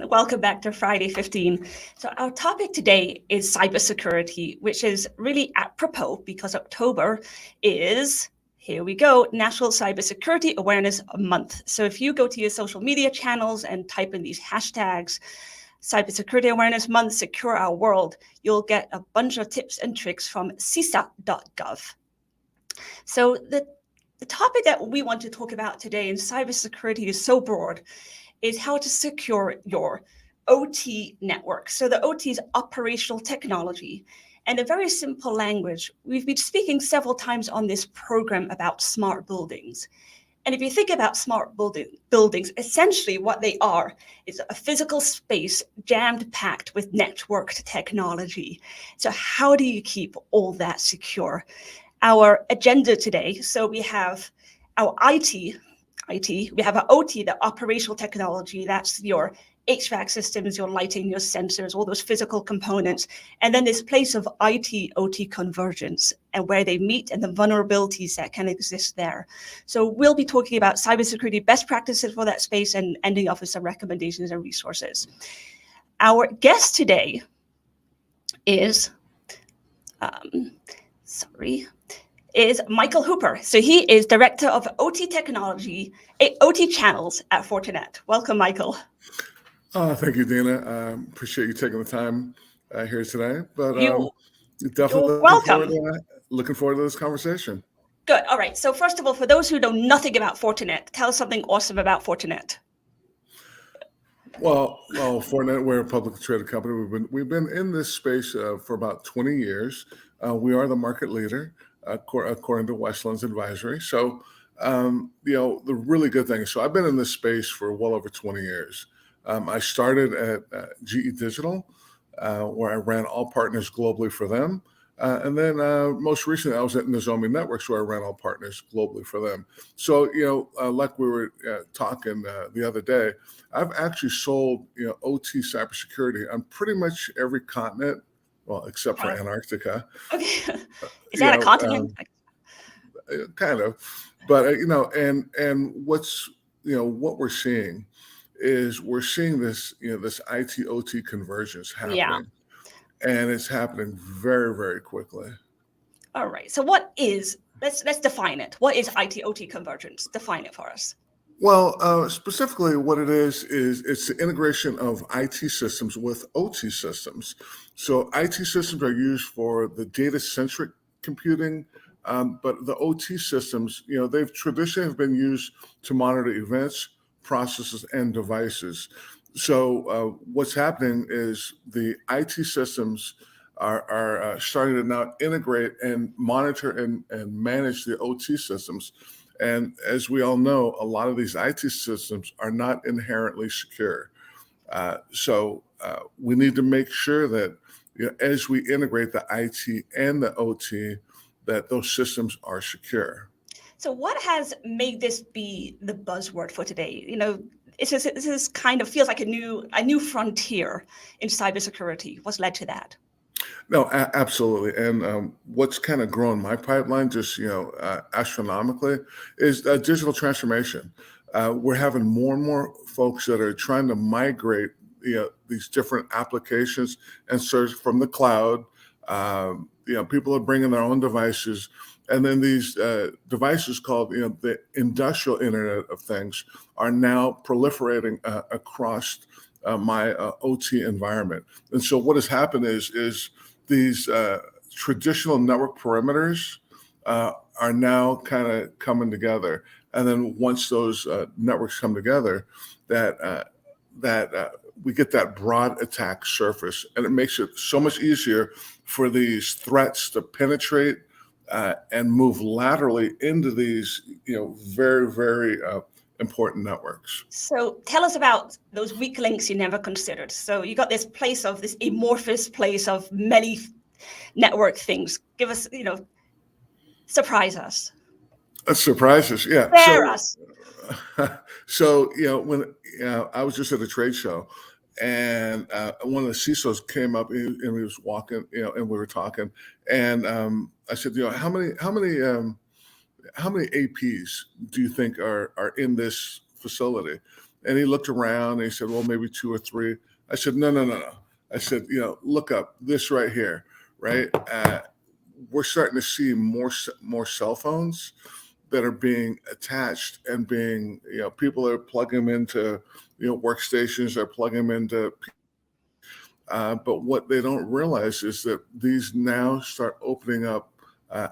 and welcome back to Friday 15. So our topic today is cybersecurity, which is really apropos because October is, here we go, National Cybersecurity Awareness Month. So if you go to your social media channels and type in these hashtags, Cybersecurity Awareness Month, Secure Our World, you'll get a bunch of tips and tricks from CISA.gov. So the topic that we want to talk about today in cybersecurity is so broad, is how to secure your OT network. So the OT is operational technology. And in very simple language, we've been speaking several times on this program about smart buildings. And if you think about smart buildings, essentially what they are is a physical space jammed packed with networked technology. So how do you keep all that secure? Our agenda today, so we have our IT, we have our OT, the operational technology, that's your HVAC systems, your lighting, your sensors, all those physical components. And then this place of IT-OT convergence and where they meet and the vulnerabilities that can exist there. So we'll be talking about cybersecurity best practices for that space and ending off with some recommendations and resources. Our guest today is, is Michael Hooper. So he is Director of OT Technology, OT Channels at Fortinet. Welcome, Michael. Thank you, Dina. Appreciate you taking the time here today. But You're definitely welcome. Looking forward to this conversation. Good. All right. So first of all, for those who know nothing about Fortinet, tell us something awesome about Fortinet. Well, Fortinet, we're a publicly traded company. We've been in this space for about 20 years. We are the market leader, according to Westland's advisory. So, the really good thing. So I've been in this space for well over 20 years. I started at GE Digital, where I ran all partners globally for them. And then most recently, I was at Nozomi Networks, where I ran all partners globally for them. So, like we were talking the other day, I've actually sold, OT cybersecurity on pretty much every continent, well, except for Antarctica. Okay. Is that a continent? Kind of. But, and what's, what we're seeing is we're seeing this, this IT-OT convergence happening. Yeah. And it's happening very, very quickly. All right. So what is, let's define it. What is IT-OT convergence? Define it for us. Well, specifically what it is it's the integration of IT systems with OT systems. So IT systems are used for the data-centric computing, but the OT systems, they've traditionally have been used to monitor events, processes, and devices. So what's happening is the IT systems are starting to now integrate and monitor and manage the OT systems. And as we all know, a lot of these IT systems are not inherently secure. So we need to make sure that as we integrate the IT and the OT, that those systems are secure. So what has made this be the buzzword for today? This is kind of feels like a new frontier in cybersecurity. What's led to that? No, absolutely. And what's kind of grown my pipeline just, astronomically is digital transformation. We're having more and more folks that are trying to migrate, these different applications and search from the cloud. People are bringing their own devices. And then these devices called, the industrial Internet of Things are now proliferating across my OT environment. And so what has happened is these traditional network perimeters are now kind of coming together. And then once those networks come together, that we get that broad attack surface, and it makes it so much easier for these threats to penetrate and move laterally into these, very, very important networks. So tell us about those weak links you never considered. So you got this amorphous place of many network things. Give us, surprise us. Surprises, yeah. Scare us. So, when I was just at a trade show, and one of the CISOs came up and he was walking, and we were talking, and I said, how many APs do you think are in this facility? And he looked around and he said, well, maybe 2 or 3. I said, no. I said, look up this right here, right? We're starting to see more cell phones that are being attached and being, people are plugging them into, workstations, they're plugging them into. But what they don't realize is that these now start opening up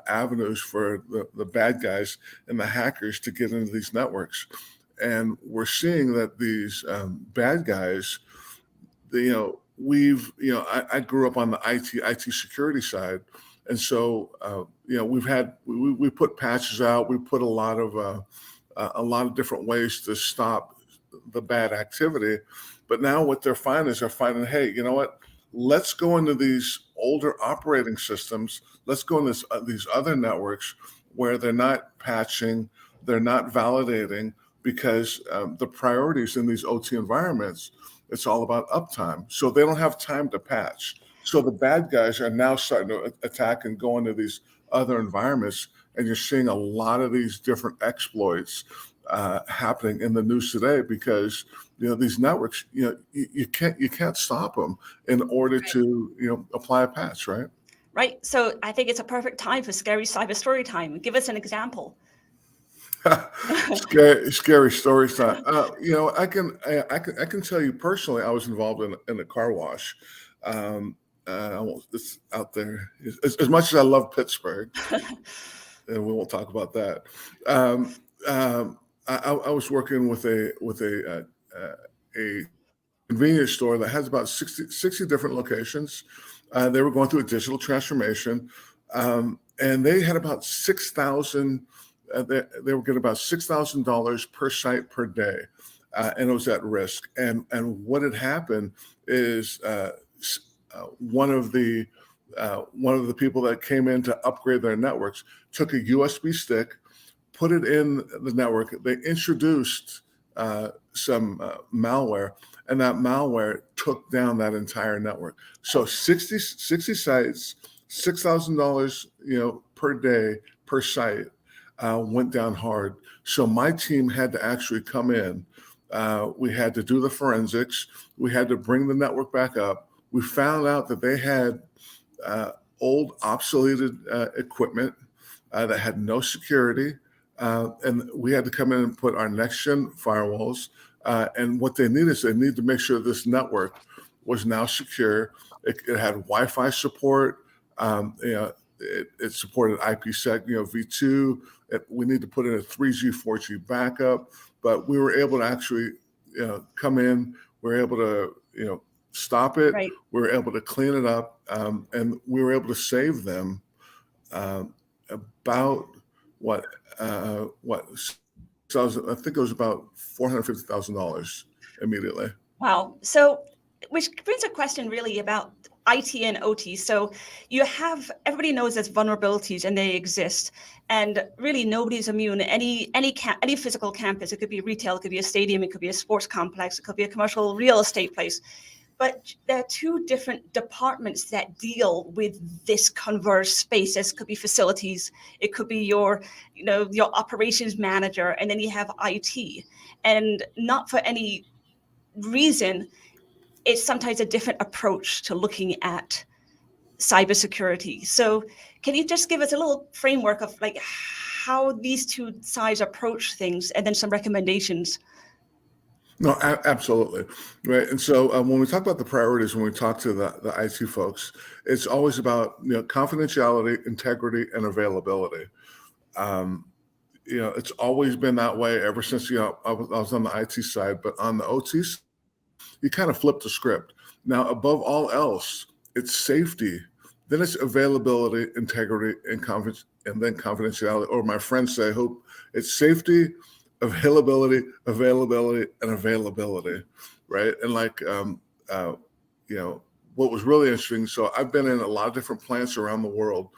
avenues for the bad guys and the hackers to get into these networks. And we're seeing that these bad guys, I grew up on the IT security side. And so, we put patches out, we put a lot of different ways to stop the bad activity. But now what they're finding, hey, you know what? Let's go into these older operating systems. Let's go into these other networks where they're not patching, they're not validating, because the priorities in these OT environments, it's all about uptime. So they don't have time to patch. So the bad guys are now starting to attack and go into these other environments, and you're seeing a lot of these different exploits happening in the news today, because these networks, you can't stop them in order to apply a patch, right? Right. So I think it's a perfect time for scary cyber story time. Give us an example. Scary stories time. I can tell you personally, I was involved in a car wash. It's out there. As much as I love Pittsburgh, and we won't talk about that. I was working with a convenience store that has about 60 different locations. They were going through a digital transformation, and they had about 6,000. They were getting about $6,000 per site per day, and it was at risk. And what had happened is one of the people that came in to upgrade their networks took a USB stick, put it in the network. They introduced some malware, and that malware took down that entire network. So 60 sites, $6,000, per day per site, went down hard. So my team had to actually come in. We had to do the forensics. We had to bring the network back up. We found out that they had old, obsoleted equipment that had no security. And we had to come in and put our next-gen firewalls. And what they need is they need to make sure this network was now secure. It had Wi-Fi support. It supported IPsec, v2. We need to put in a 3G, 4G backup. But we were able to actually, come in. We were able to, stop it. Right. We were able to clean it up, and we were able to save them about so I think it was about $450,000 immediately. Wow. So, which brings a question really about IT and OT. So everybody knows there's vulnerabilities and they exist, and really nobody's immune. Any physical campus, it could be retail, it could be a stadium, it could be a sports complex, it could be a commercial real estate place. But there are two different departments that deal with this converged space. This could be facilities, it could be your operations manager, and then you have IT. And not for any reason, it's sometimes a different approach to looking at cybersecurity. So can you just give us a little framework of like how these two sides approach things, and then some recommendations? No, absolutely. Right. And so when we talk about the priorities, when we talk to the IT folks, it's always about, confidentiality, integrity, and availability. It's always been that way ever since, I was on the IT side, but on the OT side, you kind of flip the script. Now, above all else, it's safety, then it's availability, integrity, and then confidentiality. Or my friends say, hope it's safety, availability, and availability, right? And what was really interesting, so I've been in a lot of different plants around the world,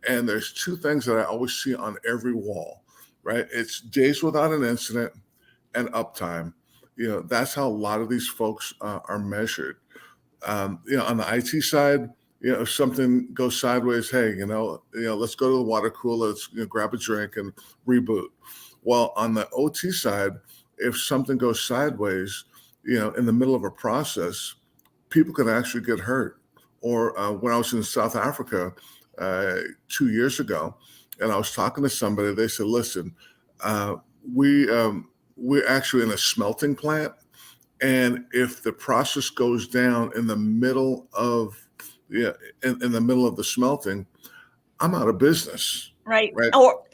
and there's two things that I always see on every wall, right? It's days without an incident and uptime. That's how a lot of these folks are measured. On the IT side, if something goes sideways, hey, let's go to the water cooler, let's grab a drink and reboot. Well, on the OT side, if something goes sideways, in the middle of a process, people can actually get hurt. Or when I was in South Africa 2 years ago, and I was talking to somebody, they said, "Listen, uh, we we're actually in a smelting plant, and if the process goes down in the middle of yeah in the middle of the smelting, I'm out of business." Right. Right? Or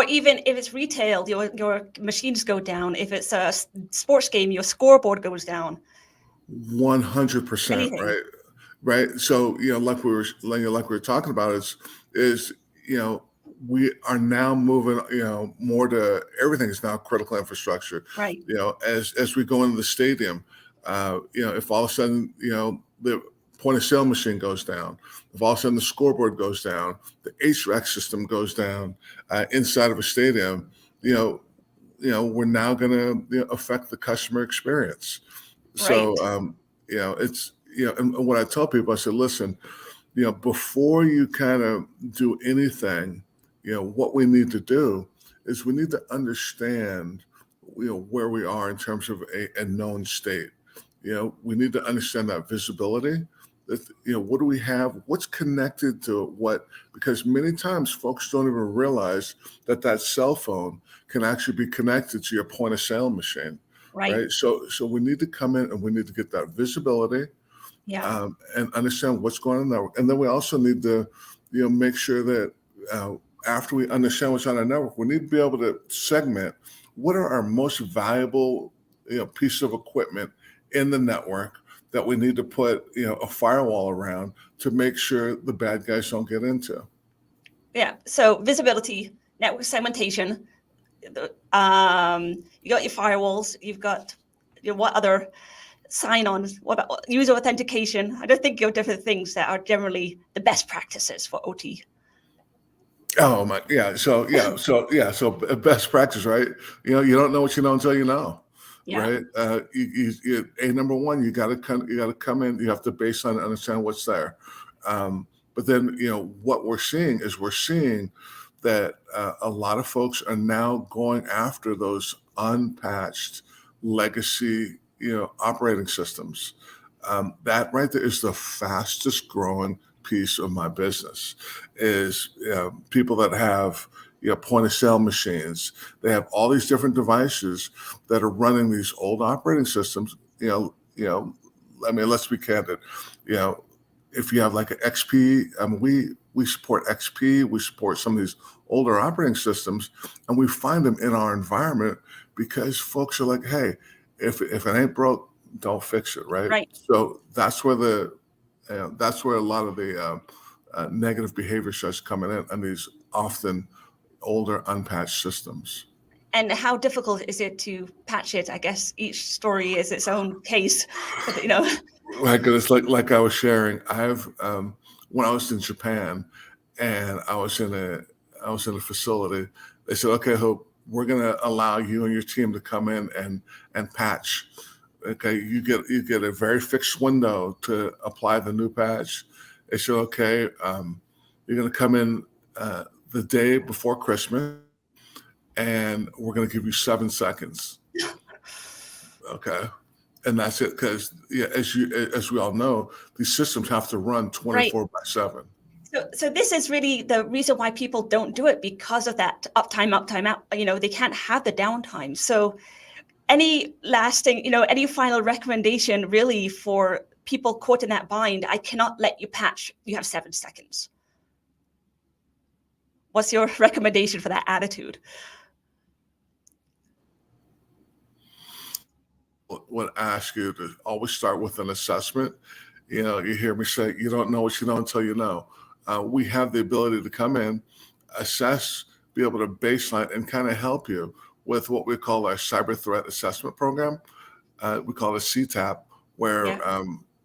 even if it's retail, your machines go down. If it's a sports game, your scoreboard goes down. 100%, Anything. right? Right. So, like we were talking about is, you know, we are now moving, more to everything is now critical infrastructure. Right. As we go into the stadium, if all of a sudden, the point of sale machine goes down, if all of a sudden the scoreboard goes down, the HVAC system goes down inside of a stadium, we're now going to affect the customer experience. Right. So, it's, and what I tell people, I said, listen, before you kind of do anything, what we need to do is we need to understand, where we are in terms of a known state. We need to understand that visibility. That, what do we have? What's connected to what? Because many times folks don't even realize that cell phone can actually be connected to your point of sale machine. Right. Right. So we need to come in and we need to get that visibility Yeah. and understand what's going on there. And then we also need to, make sure that after we understand what's on our network, we need to be able to segment what are our most valuable, pieces of equipment in the network that we need to put, a firewall around to make sure the bad guys don't get into. Yeah. So visibility, network segmentation. You got your firewalls. You've got what other sign-ons? What about user authentication? I don't think of different things that are generally the best practices for OT. Oh my, yeah. So best practice, right? You don't know what you know until you know, Yeah. right? Number one, you got to come in. You have to baseline and understand what's there. But then, what we're seeing that a lot of folks are now going after those unpatched legacy, operating systems. That right there is the fastest growing piece of my business is people that have point of sale machines. They have all these different devices that are running these old operating systems. I mean, let's be candid. If you have like an XP, I mean, we support XP, we support some of these older operating systems, and we find them in our environment because folks are like, hey, if it ain't broke, don't fix it, right? Right. So that's where a lot of the negative behavior starts coming in, and these often older unpatched systems. And how difficult is it to patch it? I guess each story is its own case. Like it's like I was sharing. I've when I was in Japan, and I was in a facility. They said, "Okay, Hope, we're going to allow you and your team to come in and patch. Okay, you get a very fixed window to apply the new patch." They said, "Okay, you're going to come in the day before Christmas, and we're going to give you 7 seconds." Okay. And that's it, because as we all know, these systems have to run 24/7. So this is really the reason why people don't do it, because of that uptime out. They can't have the downtime. So any lasting, any final recommendation really for people caught in that bind? I cannot let you patch. You have 7 seconds. What's your recommendation for that attitude? Would ask you to always start with an assessment. You hear me say, you don't know what you know until you know. We have the ability to come in, assess, be able to baseline, and kind of help you with what we call our cyber threat assessment program. We call it CTAP, where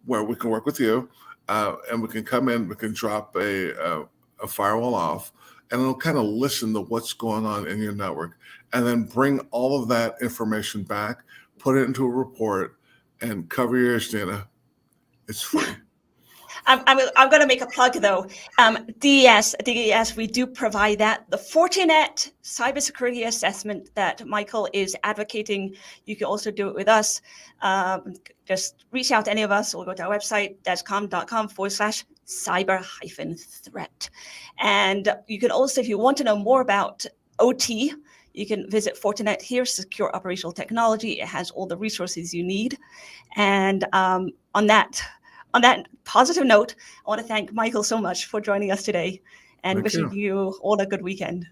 we can work with you, and we can come in, we can drop a firewall off, and it'll kind of listen to what's going on in your network, and then bring all of that information back, put it into a report, and cover your ears, Dana. It's free. I'm going to make a plug though. DES, we do provide that. The Fortinet cybersecurity assessment that Michael is advocating, you can also do it with us. Just reach out to any of us or go to our website, descom.com/cyber-threat. And you can also, if you want to know more about OT, you can visit Fortinet here, Secure Operational Technology. It has all the resources you need. And on that positive note, I want to thank Michael so much for joining us today and Thank wishing you. you all a good weekend.